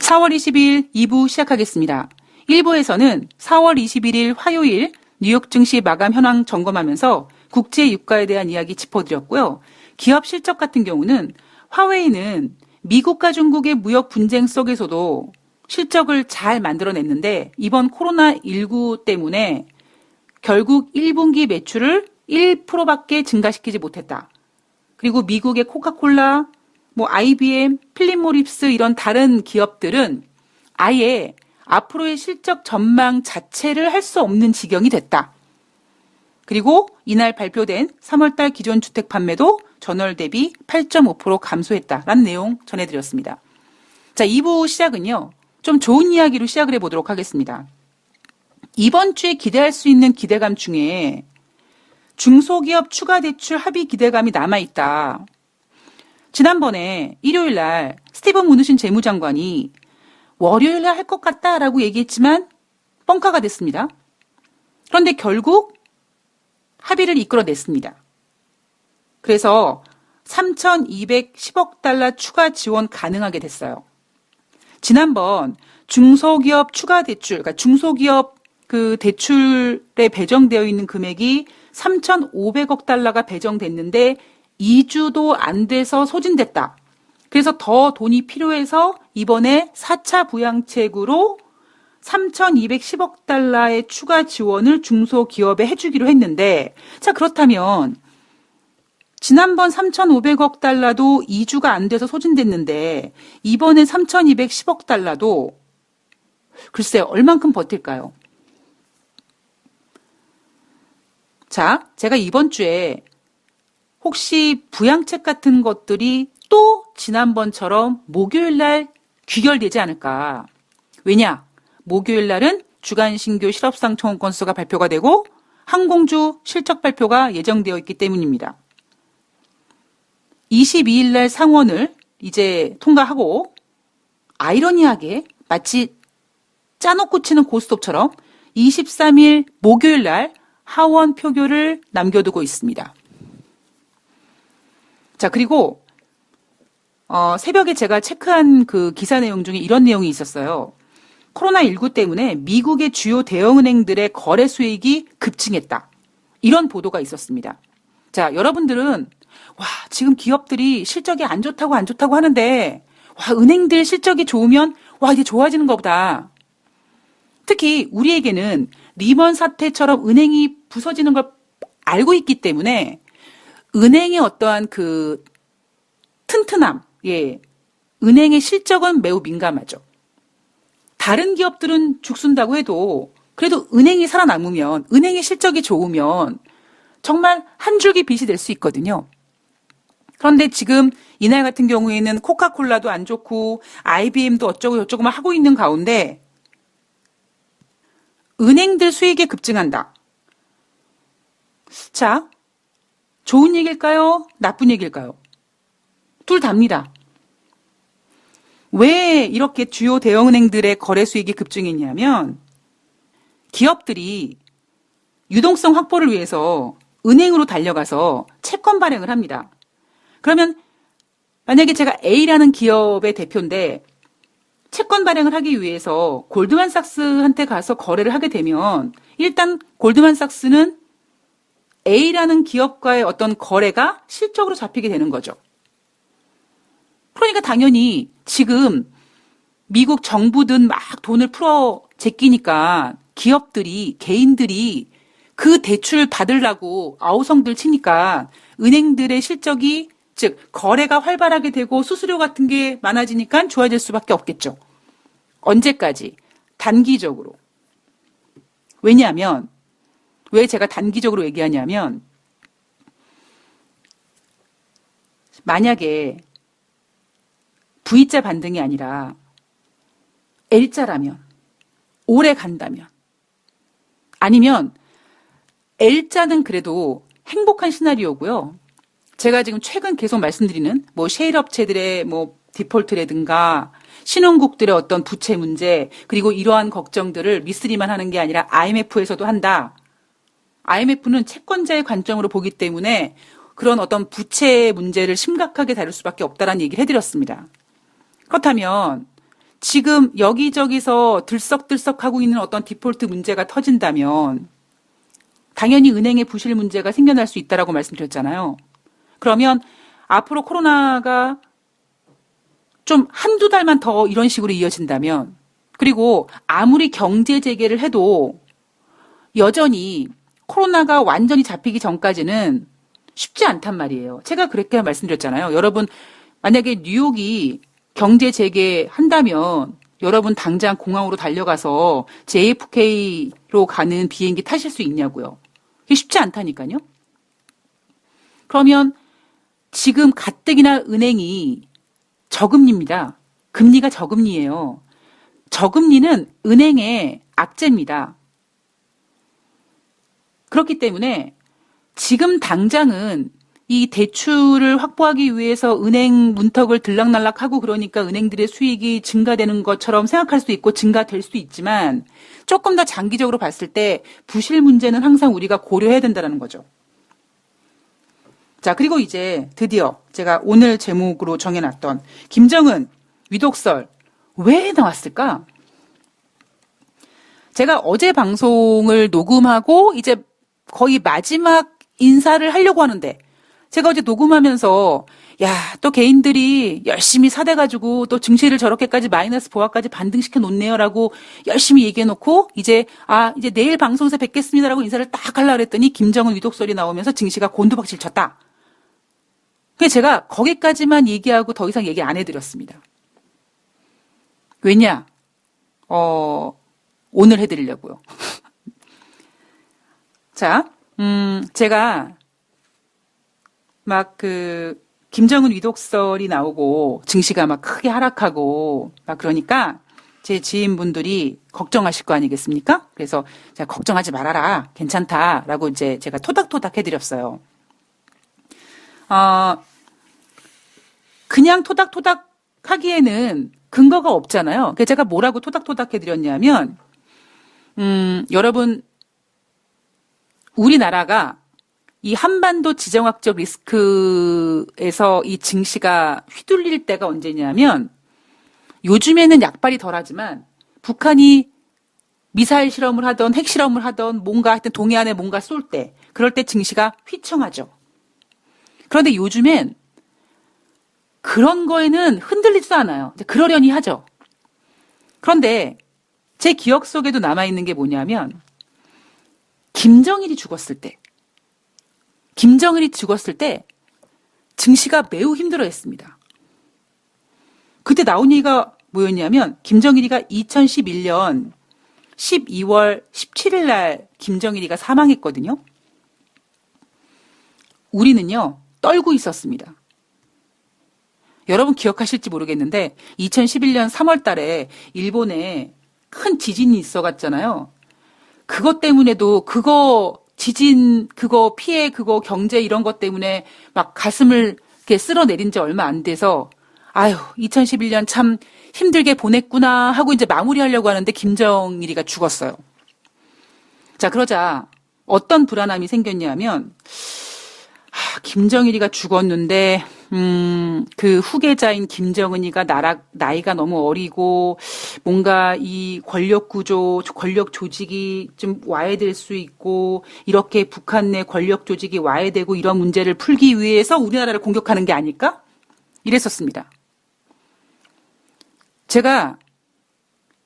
4월 20일 2부 시작하겠습니다. 1부에서는 4월 21일 화요일 뉴욕 증시 마감 현황 점검하면서 국제 유가에 대한 이야기 짚어드렸고요. 기업 실적 같은 경우는 화웨이는 미국과 중국의 무역 분쟁 속에서도 실적을 잘 만들어냈는데 이번 코로나19 때문에 결국 1분기 매출을 1%밖에 증가시키지 못했다. 그리고 미국의 코카콜라, IBM, 필립모리스 이런 다른 기업들은 아예 앞으로의 실적 전망 자체를 할 수 없는 지경이 됐다. 그리고 이날 발표된 3월달 기존 주택 판매도 전월 대비 8.5% 감소했다라는 내용 전해드렸습니다. 자, 2부 시작은요. 좀 좋은 이야기로 시작을 해보도록 하겠습니다. 이번 주에 기대할 수 있는 기대감 중에 중소기업 추가 대출 합의 기대감이 남아있다. 지난번에 일요일 날 스티븐 무누신 재무장관이 월요일 날 할 것 같다라고 얘기했지만 뻥카가 됐습니다. 그런데 결국 합의를 이끌어냈습니다. 그래서 3,210억 달러 추가 지원 가능하게 됐어요. 지난번 중소기업 추가 대출, 그러니까 중소기업 그 대출에 배정되어 있는 금액이 3,500억 달러가 배정됐는데 2주도 안 돼서 소진됐다. 그래서 더 돈이 필요해서 이번에 4차 부양책으로 3,210억 달러의 추가 지원을 중소기업에 해주기로 했는데, 자, 그렇다면 지난번 3,500억 달러도 2주가 안 돼서 소진됐는데 이번에 3,210억 달러도 글쎄요, 얼만큼 버틸까요? 자, 제가 이번 주에 혹시 부양책 같은 것들이 또 지난번처럼 목요일 날 귀결되지 않을까? 왜냐? 목요일 날은 주간 신규 실업상 청원 건수가 발표가 되고 항공주 실적 발표가 예정되어 있기 때문입니다. 22일 날 상원을 이제 통과하고 아이러니하게 마치 짜놓고 치는 고스톱처럼 23일 목요일 날 하원 표결을 남겨두고 있습니다. 자, 그리고 새벽에 제가 체크한 그 기사 내용 중에 이런 내용이 있었어요. 코로나19 때문에 미국의 주요 대형은행들의 거래 수익이 급증했다. 이런 보도가 있었습니다. 자, 여러분들은 지금 기업들이 실적이 안 좋다고 하는데 은행들 실적이 좋으면 이제 좋아지는 것보다 특히 우리에게는 리먼 사태처럼 은행이 부서지는 걸 알고 있기 때문에 은행의 어떠한 그 튼튼함, 은행의 실적은 매우 민감하죠. 다른 기업들은 죽순다고 해도 그래도 은행이 살아남으면 은행의 실적이 좋으면 정말 한 줄기 빛이 될 수 있거든요. 그런데 지금 이날 같은 경우에는 코카콜라도 안 좋고 IBM도 어쩌고 저쩌고만 하고 있는 가운데 은행들 수익이 급증한다. 자, 좋은 얘기일까요? 나쁜 얘기일까요? 둘 다입니다. 왜 이렇게 주요 대형은행들의 거래 수익이 급증했냐면 기업들이 유동성 확보를 위해서 은행으로 달려가서 채권 발행을 합니다. 그러면 만약에 제가 A라는 기업의 대표인데 채권 발행을 하기 위해서 골드만삭스한테 가서 거래를 하게 되면 일단 골드만삭스는 A라는 기업과의 어떤 거래가 실적으로 잡히게 되는 거죠. 그러니까 당연히 지금 미국 정부든 막 돈을 풀어 제끼니까 기업들이, 개인들이 그 대출 받으려고 아우성들 치니까 은행들의 실적이 즉 거래가 활발하게 되고 수수료 같은 게 많아지니까 좋아질 수밖에 없겠죠. 언제까지? 단기적으로. 왜냐하면 왜 제가 단기적으로 얘기하냐면 만약에 V자 반등이 아니라 L자라면 오래 간다면 아니면 L자는 그래도 행복한 시나리오고요. 제가 지금 최근 계속 말씀드리는 셰일 업체들의 디폴트라든가 신흥국들의 어떤 부채 문제 그리고 이러한 걱정들을 미쓰리만 하는 게 아니라 IMF에서도 한다. IMF는 채권자의 관점으로 보기 때문에 그런 어떤 부채 문제를 심각하게 다룰 수밖에 없다라는 얘기를 해드렸습니다. 그렇다면 지금 여기저기서 들썩들썩하고 있는 어떤 디폴트 문제가 터진다면 당연히 은행의 부실 문제가 생겨날 수 있다라고 말씀드렸잖아요. 그러면 앞으로 코로나가 좀 한두 달만 더 이런 식으로 이어진다면, 그리고 아무리 경제 재개를 해도 여전히 코로나가 완전히 잡히기 전까지는 쉽지 않단 말이에요. 제가 그렇게 말씀드렸잖아요. 여러분, 만약에 뉴욕이 경제 재개한다면 여러분 당장 공항으로 달려가서 JFK로 가는 비행기 타실 수 있냐고요. 그게 쉽지 않다니까요. 그러면 지금 가뜩이나 은행이 저금리입니다. 금리가 저금리예요. 저금리는 은행의 악재입니다. 그렇기 때문에 지금 당장은 이 대출을 확보하기 위해서 은행 문턱을 들락날락하고 그러니까 은행들의 수익이 증가되는 것처럼 생각할 수도 있고 증가될 수도 있지만 조금 더 장기적으로 봤을 때 부실 문제는 항상 우리가 고려해야 된다는 거죠. 자, 그리고 이제 드디어 제가 오늘 제목으로 정해놨던 김정은 위독설 왜 나왔을까? 제가 어제 방송을 녹음하고 이제 거의 마지막 인사를 하려고 하는데 제가 어제 녹음하면서 야, 또 개인들이 열심히 사대가지고 또 증시를 저렇게까지 마이너스 보합까지 반등시켜 놓네요라고 열심히 얘기해놓고 이제 내일 방송에서 뵙겠습니다라고 인사를 딱 하려고 했더니 김정은 위독설이 나오면서 증시가 곤두박질 쳤다. 그래서 제가 거기까지만 얘기하고 더 이상 얘기 안 해드렸습니다. 왜냐? 오늘 해드리려고요. 자, 제가 막 김정은 위독설이 나오고 증시가 막 크게 하락하고 막 그러니까 제 지인분들이 걱정하실 거 아니겠습니까? 그래서 제가 걱정하지 말아라. 괜찮다라고 이제 제가 토닥토닥 해드렸어요. 그냥 토닥토닥 하기에는 근거가 없잖아요. 그래서 제가 뭐라고 토닥토닥 해드렸냐면, 여러분, 우리나라가 이 한반도 지정학적 리스크에서 이 증시가 휘둘릴 때가 언제냐면, 요즘에는 약발이 덜하지만, 북한이 미사일 실험을 하던 핵실험을 하던 뭔가 하여튼 동해안에 뭔가 쏠 때, 그럴 때 증시가 휘청하죠. 그런데 요즘엔 그런 거에는 흔들리지도 않아요. 이제 그러려니 하죠. 그런데 제 기억 속에도 남아있는 게 뭐냐면 김정일이 죽었을 때 증시가 매우 힘들어했습니다. 그때 나온 얘기가 뭐였냐면 김정일이가 2011년 12월 17일 날 김정일이가 사망했거든요. 우리는요 떨고 있었습니다. 여러분 기억하실지 모르겠는데 2011년 3월 달에 일본에 큰 지진이 있어갔잖아요. 그것 때문에도 그거 지진, 그거 피해, 그거 경제 이런 것 때문에 막 가슴을 이렇게 쓸어내린 지 얼마 안 돼서 아유 2011년 참 힘들게 보냈구나 하고 이제 마무리하려고 하는데 김정일이가 죽었어요. 자 그러자 어떤 불안함이 생겼냐면 김정일이가 죽었는데 그 후계자인 김정은이가 나이가 너무 어리고 뭔가 이 권력 구조, 권력 조직이 좀 와해될 수 있고 이렇게 북한 내 권력 조직이 와해되고 이런 문제를 풀기 위해서 우리나라를 공격하는 게 아닐까? 이랬었습니다. 제가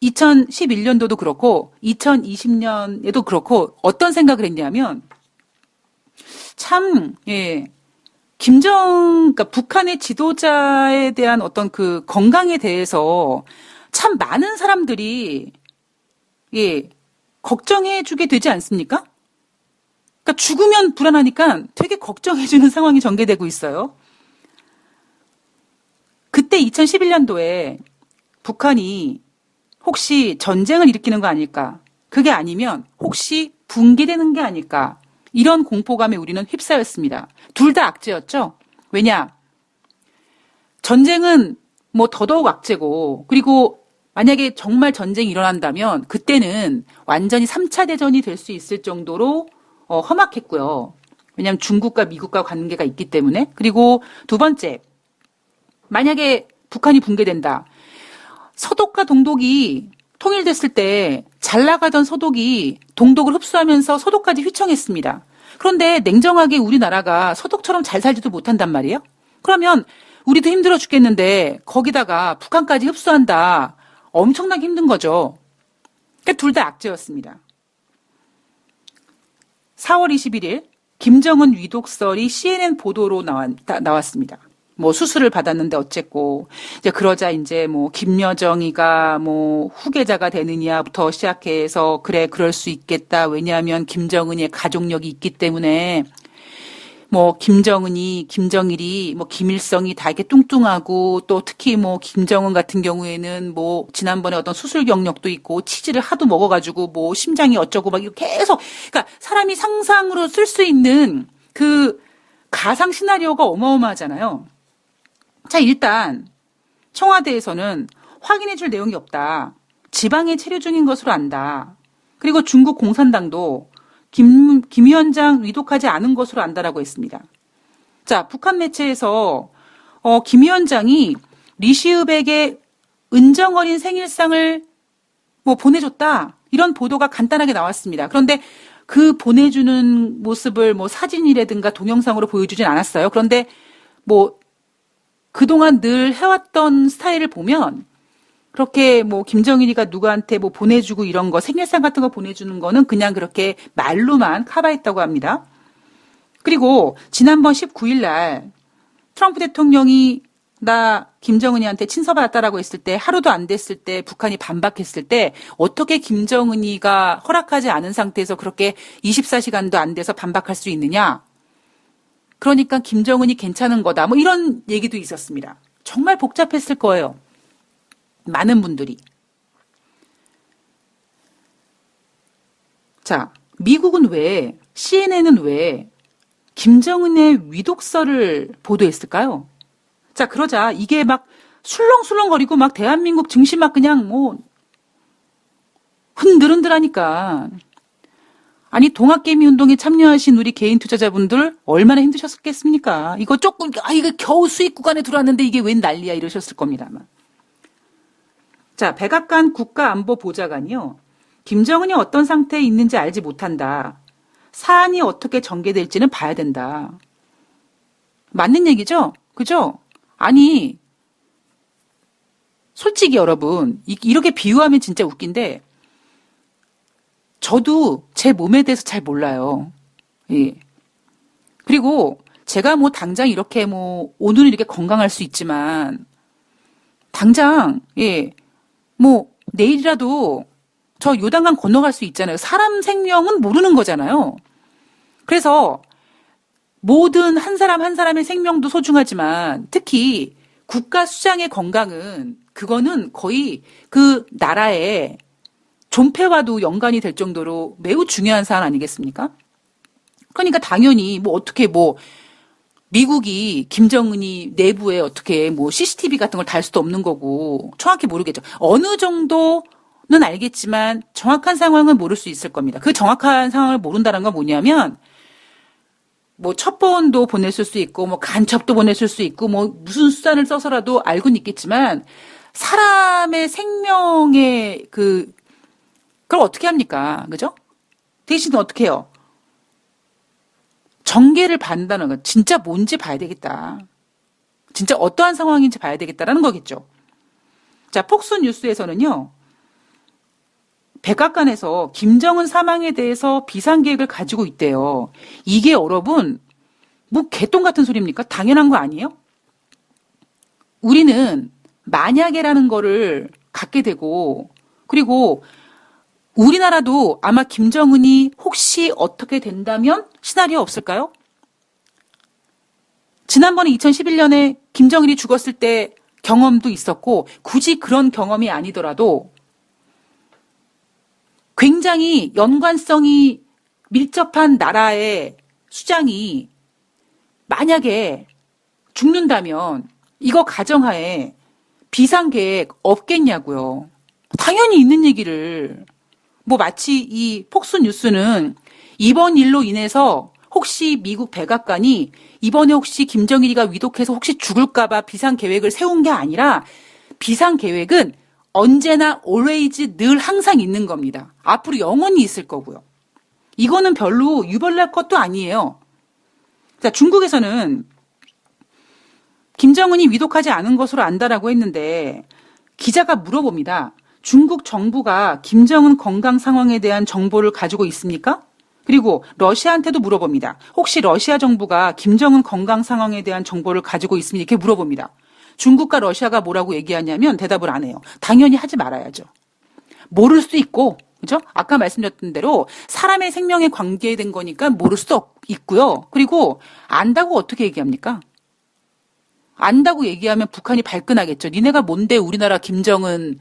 2011년도도 그렇고 2020년에도 그렇고 어떤 생각을 했냐면 참, 그러니까 북한의 지도자에 대한 어떤 그 건강에 대해서 참 많은 사람들이, 걱정해주게 되지 않습니까? 그러니까 죽으면 불안하니까 되게 걱정해주는 상황이 전개되고 있어요. 그때 2011년도에 북한이 혹시 전쟁을 일으키는 거 아닐까? 그게 아니면 혹시 붕괴되는 게 아닐까? 이런 공포감에 우리는 휩싸였습니다. 둘 다 악재였죠. 왜냐? 전쟁은 뭐 더더욱 악재고 그리고 만약에 정말 전쟁이 일어난다면 그때는 완전히 3차 대전이 될 수 있을 정도로 험악했고요. 왜냐하면 중국과 미국과 관계가 있기 때문에. 그리고 두 번째, 만약에 북한이 붕괴된다. 서독과 동독이 통일됐을 때 잘 나가던 서독이 동독을 흡수하면서 서독까지 휘청했습니다. 그런데 냉정하게 우리나라가 서독처럼 잘 살지도 못한단 말이에요. 그러면 우리도 힘들어 죽겠는데 거기다가 북한까지 흡수한다. 엄청나게 힘든 거죠. 그러니까 둘 다 악재였습니다. 4월 21일 김정은 위독설이 CNN 보도로 나왔습니다. 뭐 수술을 받았는데 어쨌고 이제 그러자 이제 뭐 김여정이가 뭐 후계자가 되느냐부터 시작해서 그래 그럴 수 있겠다. 왜냐하면 김정은의 가족력이 있기 때문에 뭐 김정일이 뭐 김일성이 다 이렇게 뚱뚱하고 또 특히 뭐 김정은 같은 경우에는 뭐 지난번에 어떤 수술 경력도 있고 치즈를 하도 먹어가지고 뭐 심장이 어쩌고 막 이렇게 계속 그러니까 사람이 상상으로 쓸 수 있는 그 가상 시나리오가 어마어마하잖아요. 자, 일단 청와대에서는 확인해 줄 내용이 없다. 지방에 체류 중인 것으로 안다. 그리고 중국 공산당도 김 위원장 위독하지 않은 것으로 안다라고 했습니다. 자, 북한 매체에서 김 위원장이 리시읍에게 은정 어린 생일상을 뭐 보내줬다. 이런 보도가 간단하게 나왔습니다. 그런데 그 보내주는 모습을 뭐 사진이라든가 동영상으로 보여주진 않았어요. 그런데 뭐 그동안 늘 해왔던 스타일을 보면 그렇게 뭐 김정일이가 누구한테 뭐 보내주고 이런 거 생일상 같은 거 보내주는 거는 그냥 그렇게 말로만 커버했다고 합니다. 그리고 지난번 19일 날 트럼프 대통령이 나 김정은이한테 친서받았다라고 했을 때 하루도 안 됐을 때 북한이 반박했을 때 어떻게 김정은이가 허락하지 않은 상태에서 그렇게 24시간도 안 돼서 반박할 수 있느냐. 그러니까 김정은이 괜찮은 거다. 뭐 이런 얘기도 있었습니다. 정말 복잡했을 거예요. 많은 분들이. 자, 미국은 왜, CNN은 왜 김정은의 위독설을 보도했을까요? 자, 그러자 이게 막 술렁술렁거리고 막 대한민국 증시 막 그냥 뭐 흔들흔들하니까 아니 동학개미 운동에 참여하신 우리 개인 투자자분들 얼마나 힘드셨겠습니까? 이거 조금 이거 겨우 수익 구간에 들어왔는데 이게 웬 난리야 이러셨을 겁니다. 아마. 자, 백악관 국가안보보좌관이요. 김정은이 어떤 상태에 있는지 알지 못한다. 사안이 어떻게 전개될지는 봐야 된다. 맞는 얘기죠? 그죠? 아니 솔직히 여러분 이렇게 비유하면 진짜 웃긴데 저도 제 몸에 대해서 잘 몰라요. 예. 그리고 제가 뭐 당장 이렇게 뭐 오늘은 이렇게 건강할 수 있지만 당장 뭐 내일이라도 저 요단강 건너갈 수 있잖아요. 사람 생명은 모르는 거잖아요. 그래서 모든 한 사람 한 사람의 생명도 소중하지만 특히 국가 수장의 건강은 그거는 거의 그 나라의 존폐와도 연관이 될 정도로 매우 중요한 사안 아니겠습니까? 그러니까 당연히 뭐 어떻게 뭐 미국이 김정은이 내부에 어떻게 뭐 CCTV 같은 걸 달 수도 없는 거고 정확히 모르겠죠. 어느 정도는 알겠지만 정확한 상황은 모를 수 있을 겁니다. 그 정확한 상황을 모른다는 건 뭐냐면 뭐 첩보원도 보냈을 수 있고 뭐 간첩도 보냈을 수 있고 뭐 무슨 수단을 써서라도 알고는 있겠지만 사람의 생명의 그걸 어떻게 합니까? 그죠? 대신 어떻게 해요? 전개를 받는다는 건 진짜 뭔지 봐야 되겠다. 진짜 어떠한 상황인지 봐야 되겠다라는 거겠죠. 자, 폭스 뉴스에서는요. 백악관에서 김정은 사망에 대해서 비상계획을 가지고 있대요. 이게 여러분 뭐 개똥 같은 소리입니까? 당연한 거 아니에요? 우리는 만약에라는 거를 갖게 되고 그리고 우리나라도 아마 김정은이 혹시 어떻게 된다면 시나리오 없을까요? 지난번에 2011년에 김정일이 죽었을 때 경험도 있었고 굳이 그런 경험이 아니더라도 굉장히 연관성이 밀접한 나라의 수장이 만약에 죽는다면 이거 가정하에 비상계획 없겠냐고요. 당연히 있는 얘기를. 뭐 마치 이 폭스뉴스는 이번 일로 인해서 혹시 미국 백악관이 이번에 혹시 김정일이가 위독해서 혹시 죽을까 봐 비상계획을 세운 게 아니라 비상계획은 언제나 always 늘 항상 있는 겁니다. 앞으로 영원히 있을 거고요. 이거는 별로 유별날 것도 아니에요. 자, 중국에서는 김정은이 위독하지 않은 것으로 안다라고 했는데 기자가 물어봅니다. 중국 정부가 김정은 건강 상황에 대한 정보를 가지고 있습니까? 그리고 러시아한테도 물어봅니다. 혹시 러시아 정부가 김정은 건강 상황에 대한 정보를 가지고 있습니까? 이렇게 물어봅니다. 중국과 러시아가 뭐라고 얘기하냐면 대답을 안 해요. 당연히 하지 말아야죠. 모를 수도 있고, 그죠? 아까 말씀드렸던 대로 사람의 생명에 관계된 거니까 모를 수도 있고요. 그리고 안다고 어떻게 얘기합니까? 안다고 얘기하면 북한이 발끈하겠죠. 니네가 뭔데 우리나라 김정은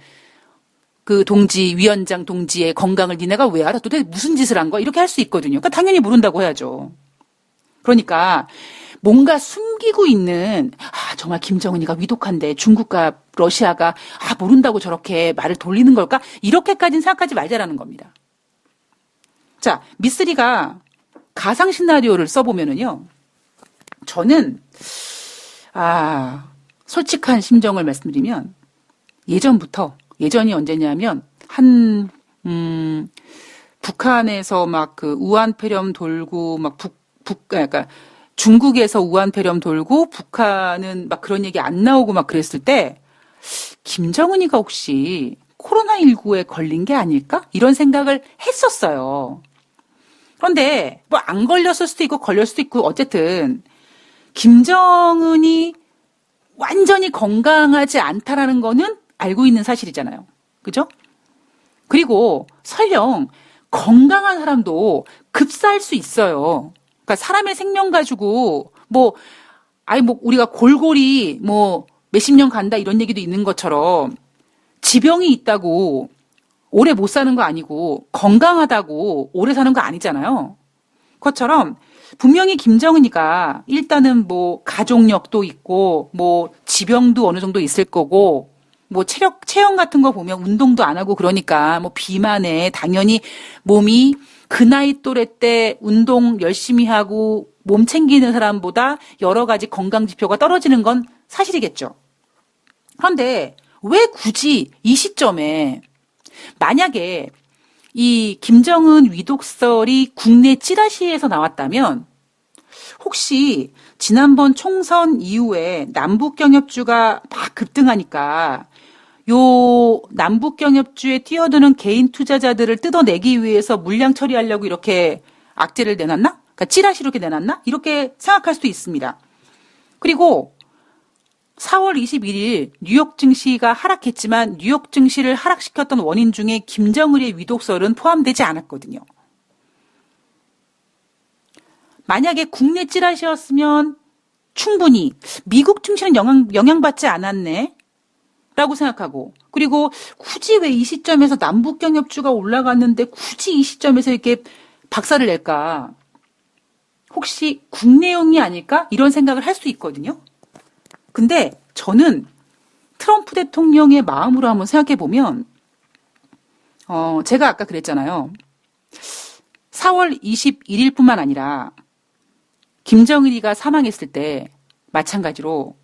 그 동지, 위원장 동지의 건강을 니네가 왜 알아? 도대체 무슨 짓을 한 거야? 이렇게 할 수 있거든요. 그러니까 당연히 모른다고 해야죠. 그러니까 뭔가 숨기고 있는, 정말 김정은이가 위독한데 중국과 러시아가, 모른다고 저렇게 말을 돌리는 걸까? 이렇게까지는 생각하지 말자라는 겁니다. 자, 미쓰리가 가상 시나리오를 써보면은요, 저는, 솔직한 심정을 말씀드리면, 예전이 언제냐면, 북한에서 막 그 우한폐렴 돌고, 그러니까 중국에서 우한폐렴 돌고, 북한은 막 그런 얘기 안 나오고 막 그랬을 때, 김정은이가 혹시 코로나19에 걸린 게 아닐까? 이런 생각을 했었어요. 그런데 뭐 안 걸렸을 수도 있고 걸렸을 수도 있고 어쨌든 김정은이 완전히 건강하지 않다라는 거는 알고 있는 사실이잖아요. 그죠? 그리고 설령 건강한 사람도 급사할 수 있어요. 그러니까 사람의 생명 가지고 우리가 골골이 몇십 년 간다 이런 얘기도 있는 것처럼 지병이 있다고 오래 못 사는 거 아니고 건강하다고 오래 사는 거 아니잖아요. 그것처럼 분명히 김정은이가 일단은 가족력도 있고 지병도 어느 정도 있을 거고 체형 같은 거 보면 운동도 안 하고 그러니까 비만에 당연히 몸이 그 나이 또래 때 운동 열심히 하고 몸 챙기는 사람보다 여러 가지 건강 지표가 떨어지는 건 사실이겠죠. 그런데 왜 굳이 이 시점에 만약에 이 김정은 위독설이 국내 찌라시에서 나왔다면 혹시 지난번 총선 이후에 남북경협주가 막 급등하니까 요 남북경협주에 뛰어드는 개인 투자자들을 뜯어내기 위해서 물량 처리하려고 이렇게 악재를 내놨나? 그러니까 찌라시 이렇게 내놨나? 이렇게 생각할 수도 있습니다. 그리고 4월 21일 뉴욕 증시가 하락했지만 뉴욕 증시를 하락시켰던 원인 중에 김정은의 위독설은 포함되지 않았거든요. 만약에 국내 찌라시였으면 충분히 미국 증시는 영향받지 않았네 라고 생각하고 그리고 굳이 왜 이 시점에서 남북경협주가 올라갔는데 굳이 이 시점에서 이렇게 박살을 낼까? 혹시 국내용이 아닐까? 이런 생각을 할 수 있거든요. 근데 저는 트럼프 대통령의 마음으로 한번 생각해 보면, 제가 아까 그랬잖아요. 4월 21일뿐만 아니라 김정일이가 사망했을 때 마찬가지로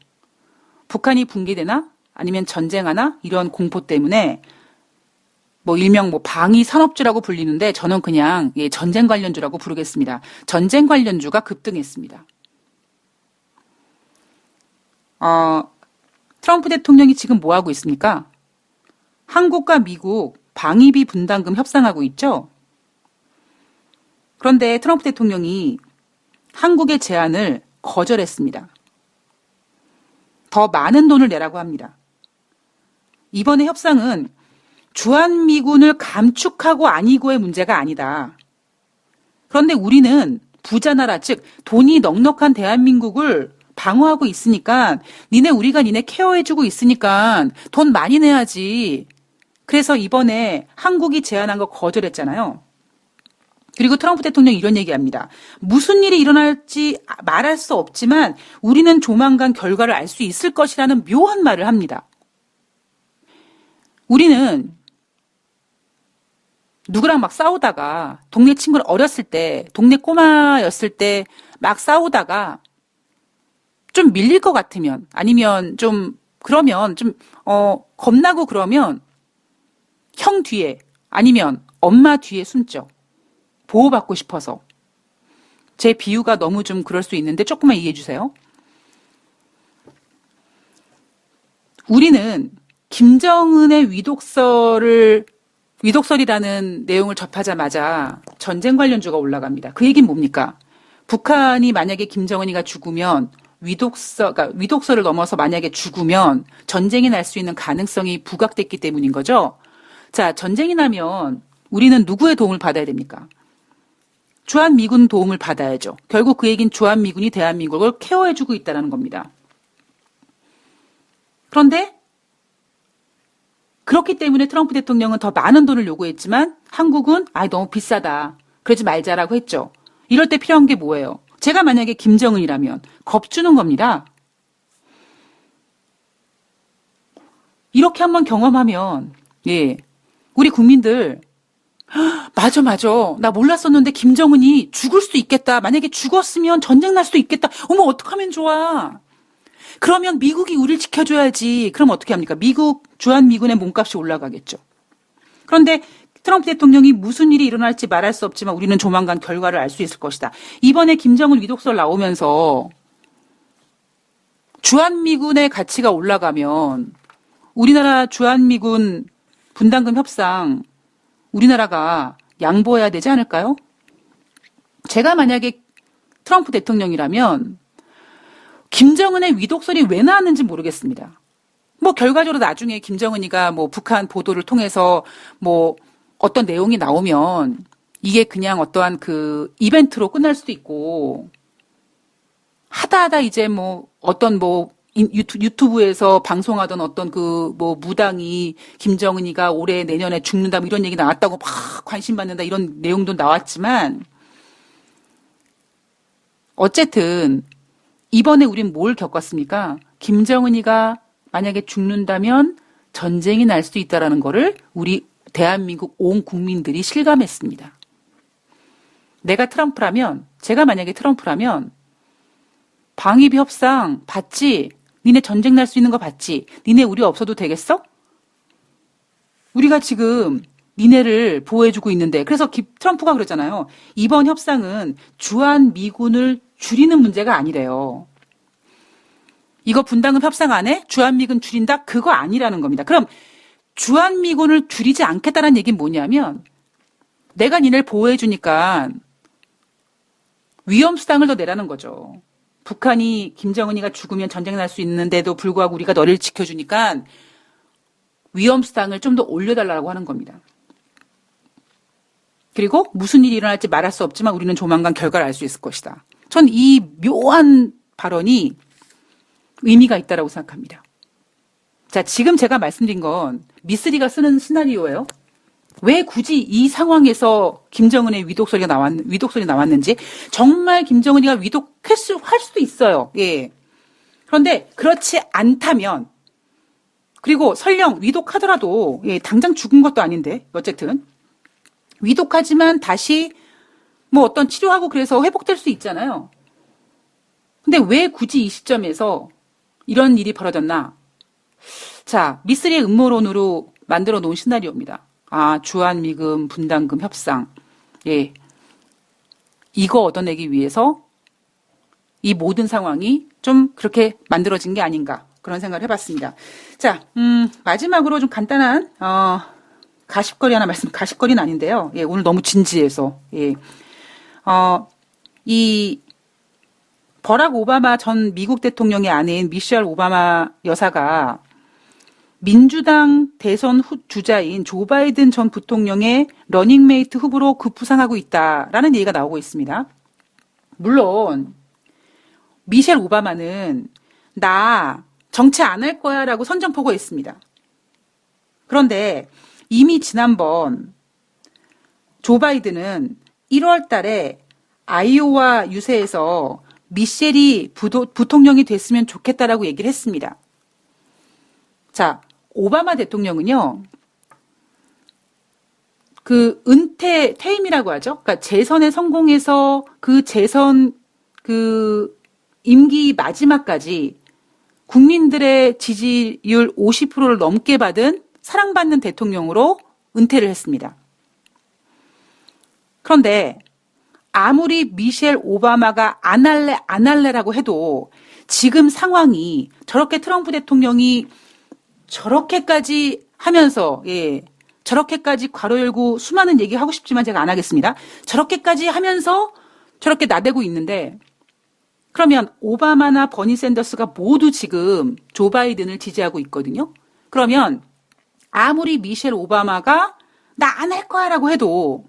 북한이 붕괴되나 아니면 전쟁하나 이런 공포 때문에 일명 방위 산업주라고 불리는데 저는 그냥 전쟁 관련주라고 부르겠습니다. 전쟁 관련주가 급등했습니다. 트럼프 대통령이 지금 뭐 하고 있습니까? 한국과 미국 방위비 분담금 협상하고 있죠? 그런데 트럼프 대통령이 한국의 제안을 거절했습니다. 더 많은 돈을 내라고 합니다. 이번에 협상은 주한미군을 감축하고 아니고의 문제가 아니다. 그런데 우리는 부자 나라, 즉 돈이 넉넉한 대한민국을 방어하고 있으니까 우리가 니네 케어해주고 있으니까 돈 많이 내야지. 그래서 이번에 한국이 제안한 거 거절했잖아요. 그리고 트럼프 대통령이 이런 얘기합니다. 무슨 일이 일어날지 말할 수 없지만 우리는 조만간 결과를 알 수 있을 것이라는 묘한 말을 합니다. 우리는 누구랑 막 싸우다가 동네 친구를 어렸을 때, 동네 꼬마였을 때 막 싸우다가 좀 밀릴 것 같으면 아니면 좀 그러면 좀 겁나고 그러면 형 뒤에 아니면 엄마 뒤에 숨죠. 보호받고 싶어서. 제 비유가 너무 좀 그럴 수 있는데 조금만 이해해 주세요. 우리는 김정은의 위독설이라는 내용을 접하자마자 전쟁 관련주가 올라갑니다. 그 얘기는 뭡니까? 북한이 만약에 김정은이가 죽으면 그러니까 위독설을 넘어서 만약에 죽으면 전쟁이 날 수 있는 가능성이 부각됐기 때문인 거죠. 자, 전쟁이 나면 우리는 누구의 도움을 받아야 됩니까? 주한미군 도움을 받아야죠. 결국 그 얘기는 주한미군이 대한민국을 케어해주고 있다는 겁니다. 그런데 그렇기 때문에 트럼프 대통령은 더 많은 돈을 요구했지만 한국은 너무 비싸다. 그러지 말자라고 했죠. 이럴 때 필요한 게 뭐예요? 제가 만약에 김정은이라면 겁주는 겁니다. 이렇게 한번 경험하면 우리 국민들 맞아. 나 몰랐었는데 김정은이 죽을 수 있겠다. 만약에 죽었으면 전쟁 날 수도 있겠다. 어머, 어떡하면 좋아. 그러면 미국이 우리를 지켜줘야지. 그럼 어떻게 합니까? 주한미군의 몸값이 올라가겠죠. 그런데 트럼프 대통령이 무슨 일이 일어날지 말할 수 없지만 우리는 조만간 결과를 알 수 있을 것이다. 이번에 김정은 위독설 나오면서 주한미군의 가치가 올라가면 우리나라 주한미군 분담금 협상 우리나라가 양보해야 되지 않을까요? 제가 만약에 트럼프 대통령이라면 김정은의 위독설이 왜 나왔는지 모르겠습니다. 결과적으로 나중에 김정은이가 북한 보도를 통해서 어떤 내용이 나오면 이게 그냥 어떠한 그 이벤트로 끝날 수도 있고 하다 이제 어떤 유튜브에서 방송하던 어떤 무당이 김정은이가 올해 내년에 죽는다 이런 얘기 나왔다고 막 관심 받는다 이런 내용도 나왔지만 어쨌든 이번에 우린 뭘 겪었습니까? 김정은이가 만약에 죽는다면 전쟁이 날 수도 있다라는 거를 우리 대한민국 온 국민들이 실감했습니다. 제가 만약에 트럼프라면 방위비 협상 받지? 니네 전쟁 날 수 있는 거 받지? 니네 우리 없어도 되겠어? 우리가 지금 니네를 보호해주고 있는데 그래서 트럼프가 그랬잖아요. 이번 협상은 주한미군을 줄이는 문제가 아니래요. 이거 분담금 협상 안에 주한미군 줄인다? 그거 아니라는 겁니다. 그럼 주한미군을 줄이지 않겠다는 얘기는 뭐냐면 내가 니네를 보호해주니까 위험수당을 더 내라는 거죠. 북한이 김정은이가 죽으면 전쟁 날 수 있는데도 불구하고 우리가 너를 지켜주니까 위험수당을 좀 더 올려달라고 하는 겁니다. 그리고 무슨 일이 일어날지 말할 수 없지만 우리는 조만간 결과를 알 수 있을 것이다. 전 이 묘한 발언이 의미가 있다고 생각합니다. 자, 지금 제가 말씀드린 건 미쓰리가 쓰는 시나리오예요. 왜 굳이 이 상황에서 김정은의 위독설이 나왔는지 정말 김정은이가 위독할 수도 있어요. 그런데 그렇지 않다면 그리고 설령 위독하더라도 당장 죽은 것도 아닌데 어쨌든 위독하지만 다시 어떤 치료하고 그래서 회복될 수 있잖아요. 근데 왜 굳이 이 시점에서 이런 일이 벌어졌나? 자, 미쓰리의 음모론으로 만들어 놓은 시나리오입니다. 주한미군 분담금 협상. 이거 얻어내기 위해서 이 모든 상황이 좀 그렇게 만들어진 게 아닌가. 그런 생각을 해봤습니다. 자, 마지막으로 좀 간단한, 가십거리 하나 가십거리는 아닌데요. 오늘 너무 진지해서. 이 버락 오바마 전 미국 대통령의 아내인 미셸 오바마 여사가 민주당 대선 주자인 조 바이든 전 부통령의 러닝메이트 후보로 급부상하고 있다라는 얘기가 나오고 있습니다. 물론 미셸 오바마는 나 정치 안 할 거야 라고 선전포고했습니다. 그런데 이미 지난번 조 바이든은 1월 달에 아이오와 유세에서 미셸이 부통령이 됐으면 좋겠다라고 얘기를 했습니다. 자, 오바마 대통령은요, 퇴임이라고 하죠. 그러니까 재선에 성공해서 임기 마지막까지 국민들의 지지율 50%를 넘게 받은 사랑받는 대통령으로 은퇴를 했습니다. 그런데 아무리 미셸 오바마가 안 할래라고 해도 지금 상황이 저렇게 트럼프 대통령이 저렇게까지 하면서, 저렇게까지 괄호 열고 수많은 얘기 하고 싶지만 제가 안 하겠습니다. 저렇게까지 하면서 저렇게 나대고 있는데, 그러면 오바마나 버니 샌더스가 모두 지금 조 바이든을 지지하고 있거든요. 그러면 아무리 미셸 오바마가 나 안 할 거야 라고 해도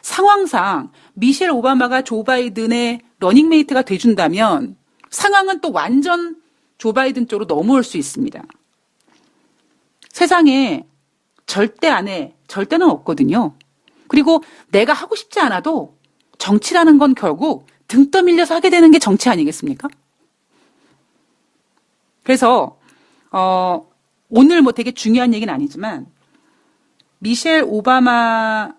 상황상 미셸 오바마가 조 바이든의 러닝메이트가 돼준다면 상황은 또 완전 조 바이든 쪽으로 넘어올 수 있습니다. 세상에 절대 안 해, 절대는 없거든요. 그리고 내가 하고 싶지 않아도 정치라는 건 결국 등 떠밀려서 하게 되는 게 정치 아니겠습니까? 그래서 오늘 뭐 되게 중요한 얘기는 아니지만 미셸 오바마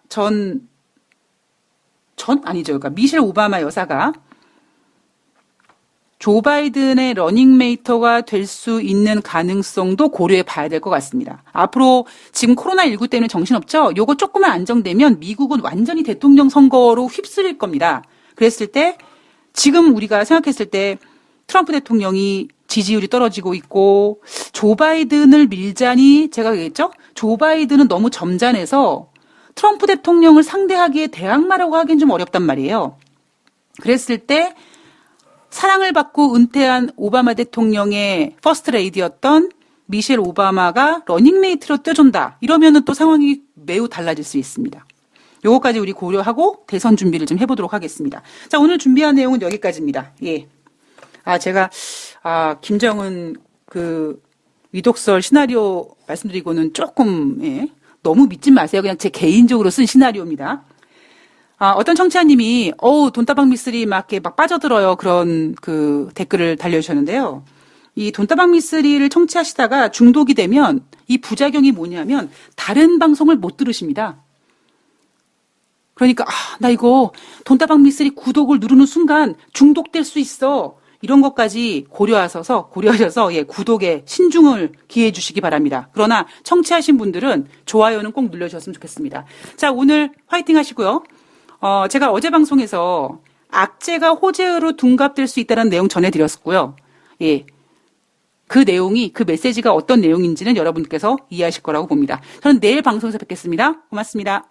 그러니까 미셸 오바마 여사가 조 바이든의 러닝메이터가 될 수 있는 가능성도 고려해 봐야 될 것 같습니다. 앞으로 지금 코로나19 때문에 정신없죠? 요거 조금만 안정되면 미국은 완전히 대통령 선거로 휩쓸릴 겁니다. 그랬을 때 지금 우리가 생각했을 때 트럼프 대통령이 지지율이 떨어지고 있고 조 바이든을 밀자니 제가 얘기했죠? 조 바이든은 너무 점잖해서 트럼프 대통령을 상대하기에 대항마라고 하기엔 좀 어렵단 말이에요. 그랬을 때 사랑을 받고 은퇴한 오바마 대통령의 퍼스트 레이디였던 미셸 오바마가 러닝메이트로 뛰어준다. 이러면은 또 상황이 매우 달라질 수 있습니다. 요거까지 우리 고려하고 대선 준비를 좀 해보도록 하겠습니다. 자, 오늘 준비한 내용은 여기까지입니다. 제가 김정은 위독설 시나리오 말씀드리고는 조금 너무 믿지 마세요. 그냥 제 개인적으로 쓴 시나리오입니다. 어떤 청취자님이 돈다방 미쓰리 막 빠져들어요. 그런 댓글을 달려주셨는데요. 이 돈다방 미쓰리를 청취하시다가 중독이 되면 이 부작용이 뭐냐면 다른 방송을 못 들으십니다. 그러니까 나 이거 돈다방 미쓰리 구독을 누르는 순간 중독될 수 있어. 이런 것까지 고려하셔서 구독에 신중을 기해해 주시기 바랍니다. 그러나 청취하신 분들은 좋아요는 꼭 눌러주셨으면 좋겠습니다. 자, 오늘 화이팅 하시고요. 제가 어제 방송에서 악재가 호재로 둔갑될 수 있다는 내용 전해드렸었고요. 그 내용이, 그 메시지가 어떤 내용인지는 여러분께서 이해하실 거라고 봅니다. 저는 내일 방송에서 뵙겠습니다. 고맙습니다.